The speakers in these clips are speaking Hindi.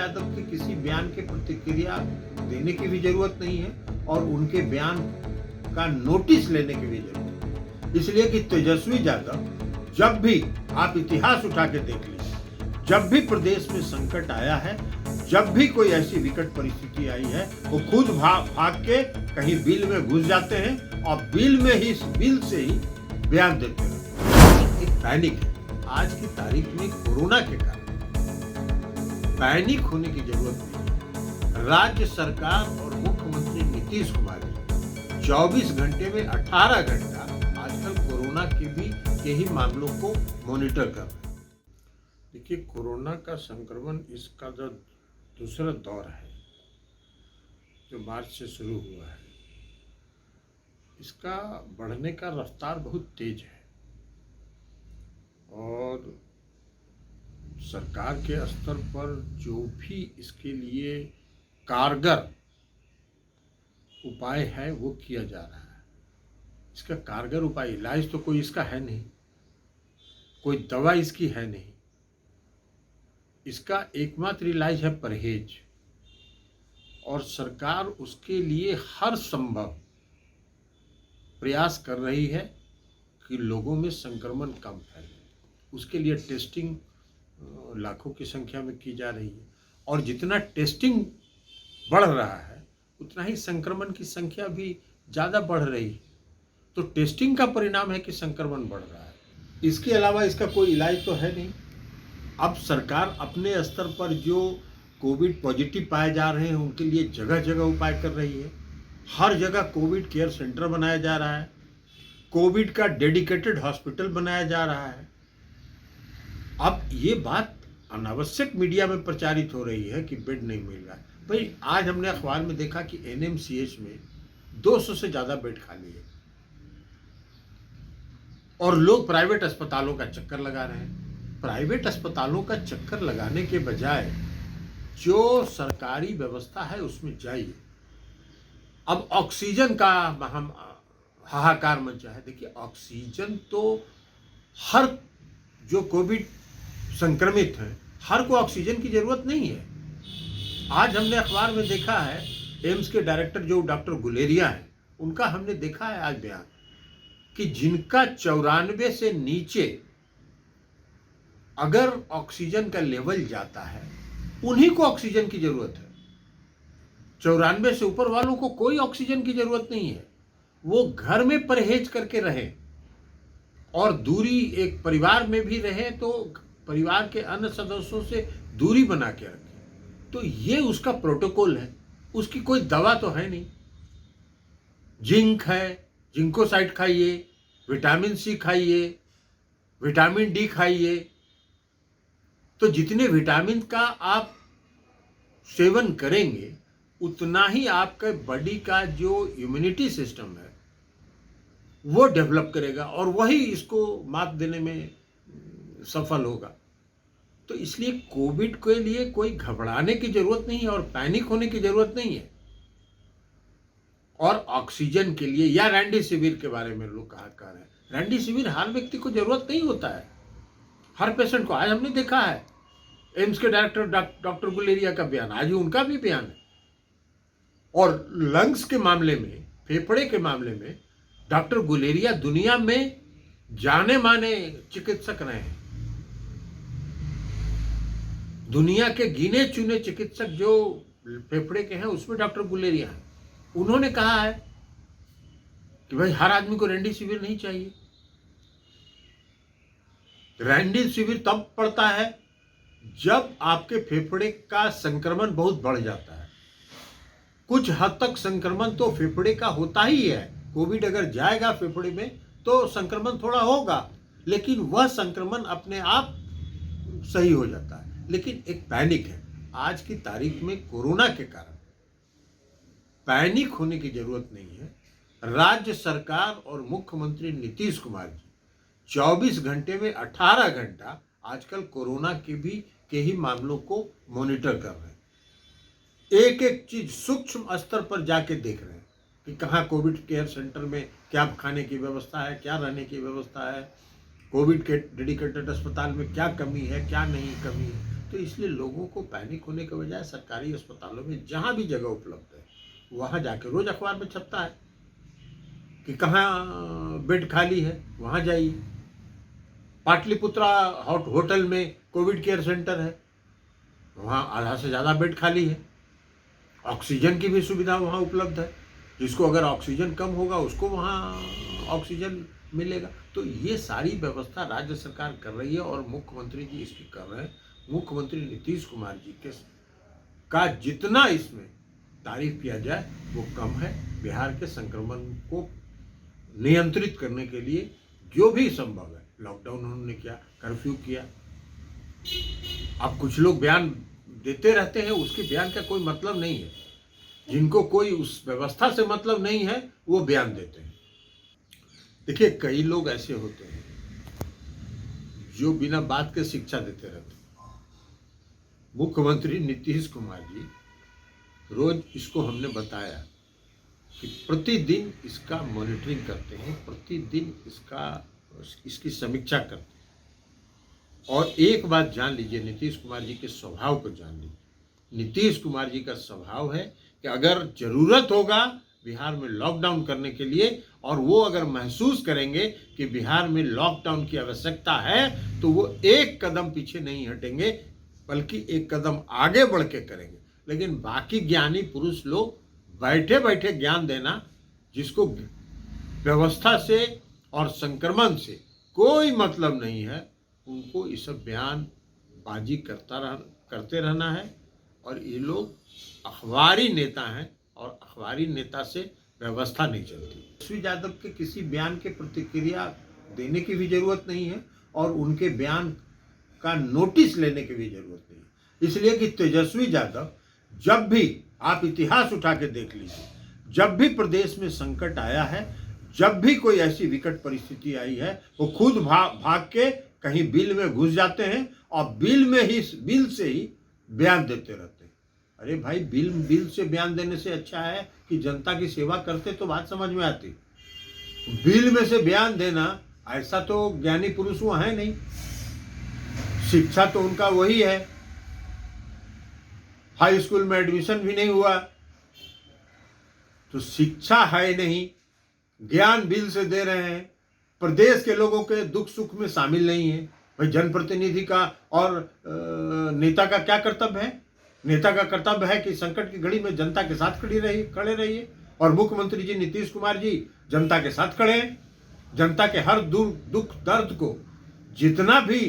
यादव के किसी बयान के प्रतिक्रिया देने की भी जरूरत नहीं है और उनके बयान का नोटिस लेने की भी जरूरत नहीं, इसलिए कि तेजस्वी यादव जब भी आप इतिहास उठा के देख लीजिए, जब भी प्रदेश में संकट आया है, जब भी कोई ऐसी विकट परिस्थिति आई है, वो खुद भाग के कहीं बिल में घुस जाते हैं और बिल से ही बयान देते हैं। एक पैनिक है आज की तारीख में कोरोना के कारण। पैनिक होने की जरूरत नहीं है। राज्य सरकार और मुख्यमंत्री नीतीश कुमार जी 24 घंटे में 18 घंटा आजकल कोरोना के ही मामलों को मॉनिटर कर रहे हैं। देखिए, कोरोना का संक्रमण इसका जो दूसरा दौर है जो मार्च से शुरू हुआ है, इसका बढ़ने का रफ्तार बहुत तेज है और सरकार के स्तर पर जो भी इसके लिए कारगर उपाय है वो किया जा रहा है। इसका कारगर उपाय, इलाज तो कोई इसका है नहीं, कोई दवा इसकी है नहीं। इसका एकमात्र इलाज है परहेज और सरकार उसके लिए हर संभव प्रयास कर रही है कि लोगों में संक्रमण कम फैले। उसके लिए टेस्टिंग लाखों की संख्या में की जा रही है और जितना टेस्टिंग बढ़ रहा है उतना ही संक्रमण की संख्या भी ज़्यादा बढ़ रही है। तो टेस्टिंग का परिणाम है कि संक्रमण बढ़ रहा है। इसके अलावा इसका कोई इलाज तो है नहीं। अब सरकार अपने स्तर पर जो कोविड पॉजिटिव पाए जा रहे हैं उनके लिए जगह जगह उपाय कर रही है। हर जगह कोविड केयर सेंटर बनाया जा रहा है, कोविड का डेडिकेटेड हॉस्पिटल बनाया जा रहा है। अब ये बात अनावश्यक मीडिया में प्रचारित हो रही है कि बेड नहीं मिल रहा है। भाई, आज हमने अखबार में देखा कि एनएमसीएच में 200 से ज़्यादा बेड खाली है और लोग प्राइवेट अस्पतालों का चक्कर लगा रहे हैं। प्राइवेट अस्पतालों का चक्कर लगाने के बजाय जो सरकारी व्यवस्था है उसमें जाइए। अब ऑक्सीजन का हम हाहाकार मचा है। देखिए, ऑक्सीजन तो हर जो कोविड संक्रमित है हर को ऑक्सीजन की जरूरत नहीं है। आज हमने अखबार में देखा है, एम्स के डायरेक्टर जो डॉक्टर गुलेरिया हैं, उनका हमने देखा है आज बयान कि जिनका 94 से नीचे अगर ऑक्सीजन का लेवल जाता है उन्हीं को ऑक्सीजन की जरूरत है। 94 से ऊपर वालों को कोई ऑक्सीजन की जरूरत नहीं है। वो घर में परहेज करके रहे और दूरी, एक परिवार में भी रहे तो परिवार के अन्य सदस्यों से दूरी बना के रखें। तो ये उसका प्रोटोकॉल है, उसकी कोई दवा तो है नहीं। जिंक है, जिंकोसाइड खाइए, विटामिन सी खाइए, विटामिन डी खाइए। तो जितने विटामिन का आप सेवन करेंगे उतना ही आपके बॉडी का जो इम्यूनिटी सिस्टम है वो डेवलप करेगा और वही इसको मात देने में सफल होगा। तो इसलिए कोविड के लिए कोई घबराने की जरूरत नहीं है और पैनिक होने की जरूरत नहीं है। और ऑक्सीजन के लिए या रेमडेसिविर के बारे में लोग कह रहे हैं, रेमडेसिविर हर व्यक्ति को जरूरत नहीं होता है, हर पेशेंट को। आज हमने देखा है एम्स के डायरेक्टर डॉक्टर गुलेरिया का बयान, आज उनका भी बयान है। और लंग्स के मामले में, फेफड़े के मामले में डॉक्टर गुलेरिया दुनिया में जाने माने चिकित्सक रहे हैं। दुनिया के गिने चुने चिकित्सक जो फेफड़े के हैं उसमें डॉक्टर गुलेरिया हैं। उन्होंने कहा है कि भाई हर आदमी को रेमडेसिविर नहीं चाहिए। रेमडेसिविर तब पड़ता है जब आपके फेफड़े का संक्रमण बहुत बढ़ जाता है। कुछ हद तक संक्रमण तो फेफड़े का होता ही है। कोविड अगर जाएगा फेफड़े में तो संक्रमण थोड़ा होगा, लेकिन वह संक्रमण अपने आप सही हो जाता है। लेकिन एक पैनिक है आज की तारीख में कोरोना के कारण। पैनिक होने की जरूरत नहीं है। राज्य सरकार और मुख्यमंत्री नीतीश कुमार जी 24 घंटे में 18 घंटा आजकल कोरोना के ही मामलों को मॉनिटर कर रहे हैं। एक एक चीज सूक्ष्म स्तर पर जाके देख रहे हैं कि कहाँ कोविड केयर सेंटर में क्या खाने की व्यवस्था है, क्या रहने की व्यवस्था है, कोविड के डेडिकेटेड अस्पताल में क्या कमी है, क्या नहीं कमी है। तो इसलिए लोगों को पैनिक होने के बजाय सरकारी अस्पतालों में जहाँ भी जगह उपलब्ध है वहाँ जाके, रोज अखबार में छपता है कि कहाँ बेड खाली है, वहाँ जाइए। पाटलिपुत्रा होटल में कोविड केयर सेंटर है, वहाँ आधा से ज़्यादा बेड खाली है। ऑक्सीजन की भी सुविधा वहाँ उपलब्ध है, जिसको अगर ऑक्सीजन कम होगा उसको वहाँ ऑक्सीजन मिलेगा। तो ये सारी व्यवस्था राज्य सरकार कर रही है और मुख्यमंत्री जी इसकी कर रहे हैं। मुख्यमंत्री नीतीश कुमार जी का जितना इसमें तारीफ किया जाए वो कम है। बिहार के संक्रमण को नियंत्रित करने के लिए जो भी संभव है, लॉकडाउन उन्होंने किया, कर्फ्यू किया। अब कुछ लोग बयान देते रहते हैं, उसके बयान का कोई मतलब नहीं है। जिनको कोई उस व्यवस्था से मतलब नहीं है वो बयान देते हैं। देखिए, कई लोग ऐसे होते हैं जो बिना बात के शिक्षा देते रहते हैं। मुख्यमंत्री नीतीश कुमार जी रोज इसको हमने बताया कि प्रतिदिन इसका मॉनिटरिंग करते हैं, प्रतिदिन इसकी समीक्षा करते हैं। और एक बात जान लीजिए, नीतीश कुमार जी के स्वभाव को जान लीजिए। नीतीश कुमार जी का स्वभाव है कि अगर जरूरत होगा बिहार में लॉकडाउन करने के लिए, और वो अगर महसूस करेंगे कि बिहार में लॉकडाउन की आवश्यकता है, तो वो एक कदम पीछे नहीं हटेंगे, बल्कि एक कदम आगे बढ़ के करेंगे। लेकिन बाकी ज्ञानी पुरुष लोग बैठे बैठे ज्ञान देना, जिसको व्यवस्था से और संक्रमण से कोई मतलब नहीं है, उनको ये सब बयानबाजी करते रहना है। और ये लोग अखबारी नेता हैं और अखबारी नेता से व्यवस्था नहीं चलती। तेजस्वी यादव के किसी बयान के प्रतिक्रिया देने की भी जरूरत नहीं है और उनके बयान का नोटिस लेने की भी जरूरत नहीं है। इसलिए कि तेजस्वी यादव, जब भी आप इतिहास उठा के देख लीजिए, जब भी प्रदेश में संकट आया है, जब भी कोई ऐसी विकट परिस्थिति आई है, वो खुद भाग के कहीं बिल में घुस जाते हैं और बिल से ही बयान देते रहते हैं। अरे भाई, बिल से बयान देने से अच्छा है कि जनता की सेवा करते, तो बात समझ में आती। बिल में से बयान देना, ऐसा तो ज्ञानी पुरुष वो है नहीं। शिक्षा तो उनका वही है, हाई स्कूल में एडमिशन भी नहीं हुआ, तो शिक्षा है नहीं, ज्ञान बिल से दे रहे हैं। प्रदेश के लोगों के दुख सुख में शामिल नहीं है। भाई, जनप्रतिनिधि का और नेता का क्या कर्तव्य है? नेता का कर्तव्य है कि संकट की घड़ी में जनता के साथ खड़े रहिए। और मुख्यमंत्री जी नीतीश कुमार जी जनता के साथ खड़े हैं। जनता के हर दुख दर्द को जितना भी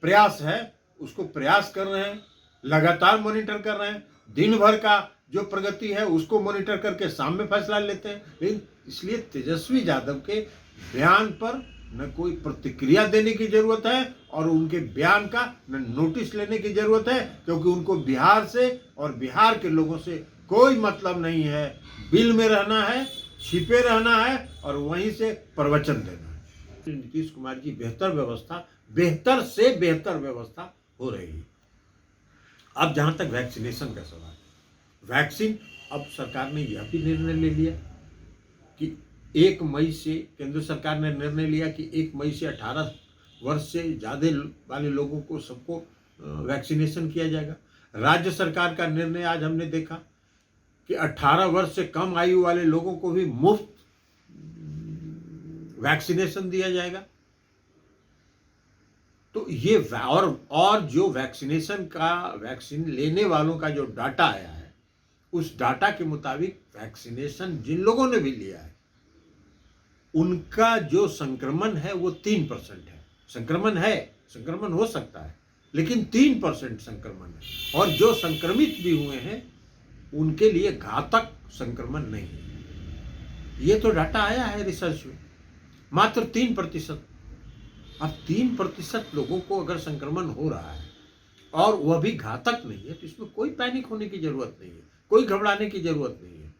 प्रयास है उसको प्रयास कर रहे हैं, लगातार मॉनिटर कर रहे हैं। दिन भर का जो प्रगति है उसको मॉनिटर करके शाम में फैसला लेते हैं। लेकिन इसलिए तेजस्वी यादव के बयान पर न कोई प्रतिक्रिया देने की जरूरत है और उनके बयान का न नोटिस लेने की जरूरत है, क्योंकि उनको बिहार से और बिहार के लोगों से कोई मतलब नहीं है। बिल में रहना है, छिपे रहना है और वहीं से प्रवचन देना है। नीतीश कुमार जी बेहतर से बेहतर व्यवस्था हो रही है। अब जहां तक वैक्सीनेशन का सवाल, वैक्सीन, अब सरकार ने यह भी निर्णय ले लिया कि 1 मई से, केंद्र सरकार ने निर्णय लिया कि 1 मई से 18 वर्ष से ज़्यादा वाले लोगों को सबको वैक्सीनेशन किया जाएगा। राज्य सरकार का निर्णय आज हमने देखा कि 18 वर्ष से कम आयु वाले लोगों को भी मुफ्त वैक्सीनेशन दिया जाएगा। तो ये और जो वैक्सीन लेने वालों का जो डाटा आया है, उस डाटा के मुताबिक वैक्सीनेशन जिन लोगों ने भी लिया है उनका जो संक्रमण है वो 3% है। संक्रमण हो सकता है, लेकिन 3% संक्रमण है। और जो संक्रमित भी हुए हैं उनके लिए घातक संक्रमण नहीं है। ये तो डाटा आया है रिसर्च में, मात्र 3%। अब 3% लोगों को अगर संक्रमण हो रहा है और वह भी घातक नहीं है, तो इसमें कोई पैनिक होने की जरूरत नहीं है, कोई घबराने की जरूरत नहीं है।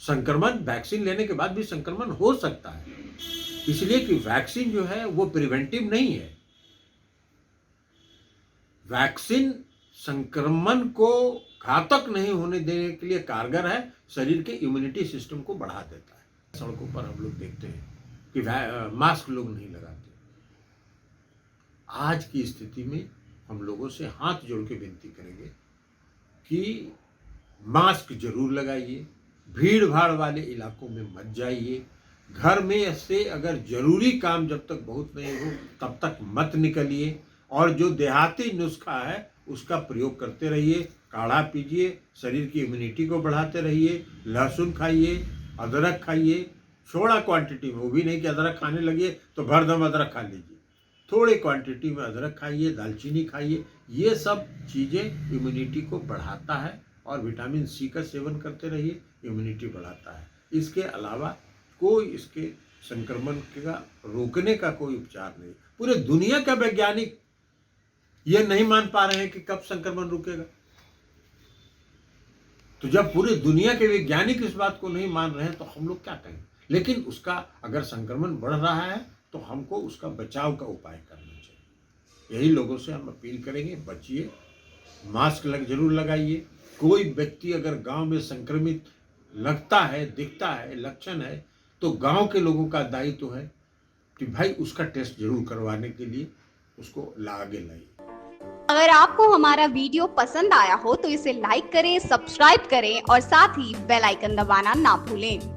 संक्रमण वैक्सीन लेने के बाद भी संक्रमण हो सकता है, इसलिए कि वैक्सीन जो है वो प्रिवेंटिव नहीं है। वैक्सीन संक्रमण को घातक नहीं होने देने के लिए कारगर है, शरीर के इम्यूनिटी सिस्टम को बढ़ा देता है। सड़कों पर हम लोग देखते हैं कि मास्क लोग नहीं लगाते। आज की स्थिति में हम लोगों से हाथ जोड़ के विनती करेंगे कि मास्क जरूर लगाइए, भीड़ भाड़ वाले इलाकों में मत जाइए, घर में से अगर जरूरी काम जब तक बहुत नहीं हो तब तक मत निकलिए, और जो देहाती नुस्खा है उसका प्रयोग करते रहिए। काढ़ा पीजिए, शरीर की इम्यूनिटी को बढ़ाते रहिए, लहसुन खाइए, अदरक खाइए, थोड़ा क्वांटिटी में, वो भी नहीं कि अदरक खाने लगिए तो भरदम अदरक खा लीजिए, थोड़ी क्वांटिटी में अदरक खाइए, दालचीनी खाइए। ये सब चीज़ें इम्यूनिटी को बढ़ाता है, और विटामिन सी का सेवन करते रहिए, इम्यूनिटी बढ़ाता है। इसके अलावा कोई इसके संक्रमण का रोकने का कोई उपचार नहीं। पूरे दुनिया का वैज्ञानिक ये नहीं मान पा रहे हैं कि कब संक्रमण रुकेगा। तो जब पूरी दुनिया के वैज्ञानिक इस बात को नहीं मान रहे हैं तो हम लोग क्या कहें। लेकिन उसका अगर संक्रमण बढ़ रहा है तो हमको उसका बचाव का उपाय करना चाहिए। यही लोगों से हम अपील करेंगे, बचिए, मास्क जरूर लगाइए। कोई व्यक्ति अगर गांव में संक्रमित लगता है, दिखता है, लक्षण है, तो गांव के लोगों का दायित्व है कि भाई उसका टेस्ट जरूर करवाने के लिए उसको आगे लाइए। अगर आपको हमारा वीडियो पसंद आया हो तो इसे लाइक करें, सब्सक्राइब करें और साथ ही बेल आइकन दबाना ना भूलें।